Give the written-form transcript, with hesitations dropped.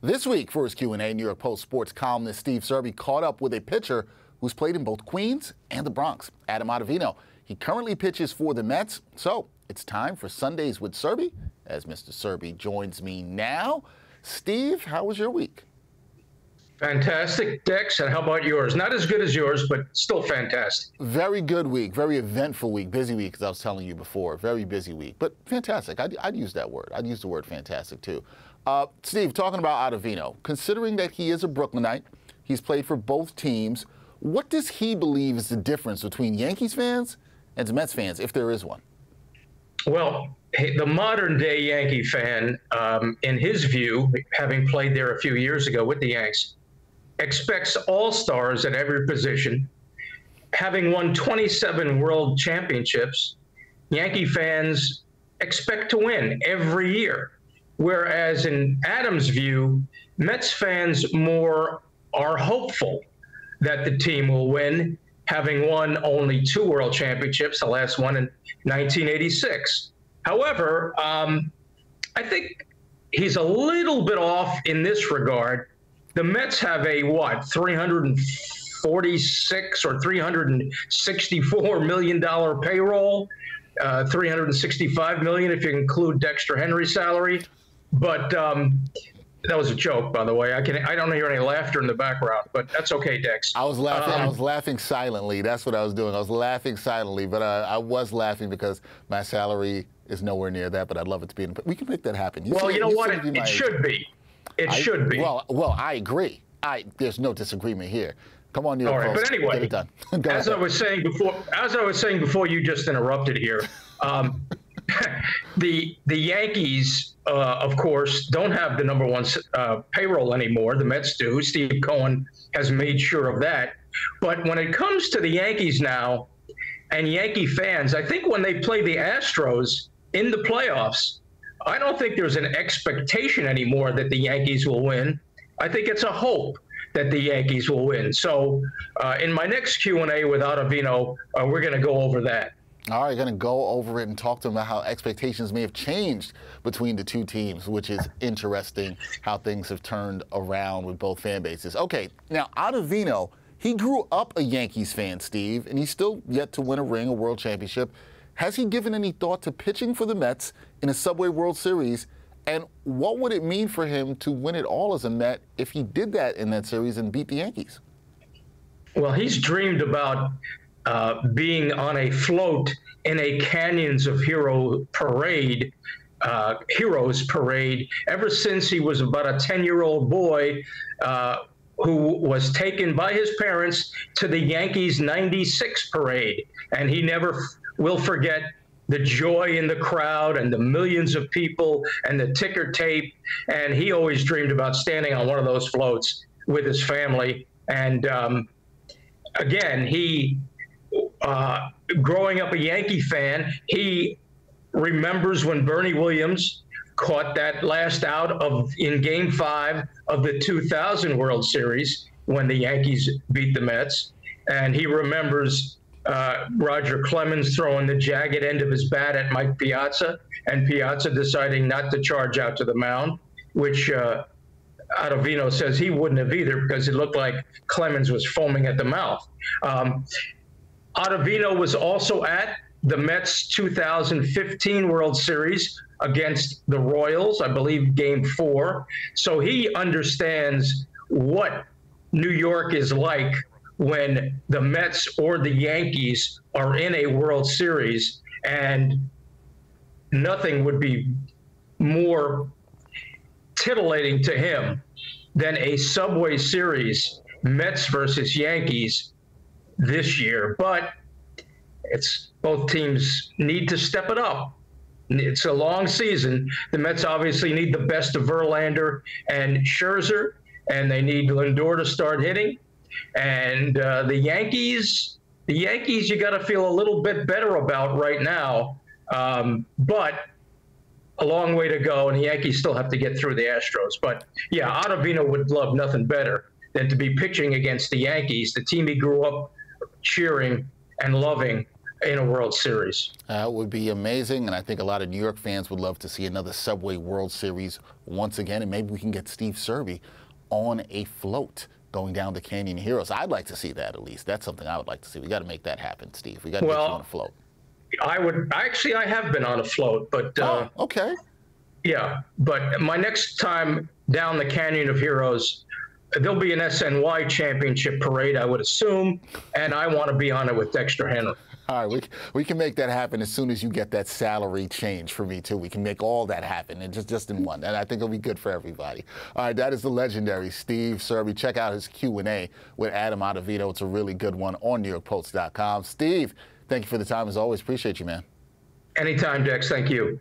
This week, for his Q&A, New York Post sports columnist Steve Serby caught up with a pitcher who's played in both Queens and the Bronx, Adam Ottavino. He currently pitches for the Mets, so it's time for Sundays with Serby, as Mr. Serby joins me now. Steve, how was your week? Fantastic, Dex, and how about yours? Not as good as yours, but still fantastic. Very good week, very eventful week, busy week, as I was telling you before. Very busy week, but fantastic. I'd use that word. I'd use the word fantastic, too. Steve, talking about Ottavino, considering that he is a Brooklynite, he's played for both teams, what does he believe is the difference between Yankees fans and Mets fans, if there is one? Well, the modern-day Yankee fan, in his view, having played there a few years ago with the Yanks, expects all-stars at every position. Having won 27 world championships, Yankee fans expect to win every year. Whereas in Adam's view, Mets fans more are hopeful that the team will win, having won only 2 world championships, the last one in 1986. However, I think he's a little bit off in this regard. The Mets have a, 346 or $364 million payroll, $365 million if you include Dexter Henry's salary. But that was a joke, by the way. I don't hear any laughter in the background, but that's okay, Dex. I was laughing. I was laughing silently. That's what I was doing. I was laughing silently, but I was laughing because my salary is nowhere near that. But I'd love it to be. We can make that happen. You know what? It should be. It should be. Well, I agree. There's no disagreement here. Come on, New York Post. But anyway, get it done. as I was saying before, you just interrupted here. The Yankees, of course, don't have the #1 payroll anymore. The Mets do. Steve Cohen has made sure of that. But when it comes to the Yankees now and Yankee fans, I think when they play the Astros in the playoffs, I don't think there's an expectation anymore that the Yankees will win. I think it's a hope that the Yankees will win. So in my next Q&A with Ottavino, we're going to go over that. All right, going to go over it and talk to him about how expectations may have changed between the two teams, which is interesting, how things have turned around with both fan bases. Okay, now Ottavino, he grew up a Yankees fan, Steve, and he's still yet to win a ring, a world championship. Has he given any thought to pitching for the Mets in a Subway World Series? And what would it mean for him to win it all as a Met if he did that in that series and beat the Yankees? Well, he's dreamed about being on a float in a Canyons of Heroes parade ever since he was about a 10-year-old boy who was taken by his parents to the Yankees '96 parade. And he never will forget the joy in the crowd and the millions of people and the ticker tape. And he always dreamed about standing on one of those floats with his family. And again, he growing up a Yankee fan, he remembers when Bernie Williams caught that last out in Game 5 of the 2000 World Series when the Yankees beat the Mets. And he remembers Roger Clemens throwing the jagged end of his bat at Mike Piazza, and Piazza deciding not to charge out to the mound, which Ottavino says he wouldn't have either because it looked like Clemens was foaming at the mouth. Ottavino was also at the Mets 2015 World Series against the Royals, I believe Game 4. So he understands what New York is like when the Mets or the Yankees are in a World Series, and nothing would be more titillating to him than a Subway Series, Mets versus Yankees this year. But both teams need to step it up. It's a long season. The Mets obviously need the best of Verlander and Scherzer, and they need Lindor to start hitting. And the Yankees, you got to feel a little bit better about right now. But a long way to go, and the Yankees still have to get through the Astros. But, yeah, Ottavino would love nothing better than to be pitching against the Yankees, the team he grew up cheering and loving in a World Series. That would be amazing, and I think a lot of New York fans would love to see another Subway World Series once again, and maybe we can get Steve Serby on a float going down the Canyon Heroes. I'd like to see that, at least. That's something I would like to see. We got to make that happen, Steve. We got to get you on a float. I have been on a float, but okay. Yeah, but my next time down the Canyon of Heroes, there'll be an SNY championship parade, I would assume, and I want to be on it with Dexter Henry. All right, we can make that happen as soon as you get that salary change for me, too. We can make all that happen, and just in one. And I think it'll be good for everybody. All right, that is the legendary Steve Serby. Check out his Q&A with Adam Ottavino. It's a really good one on NewYorkPost.com. Steve, thank you for the time, as always. Appreciate you, man. Anytime, Dex. Thank you.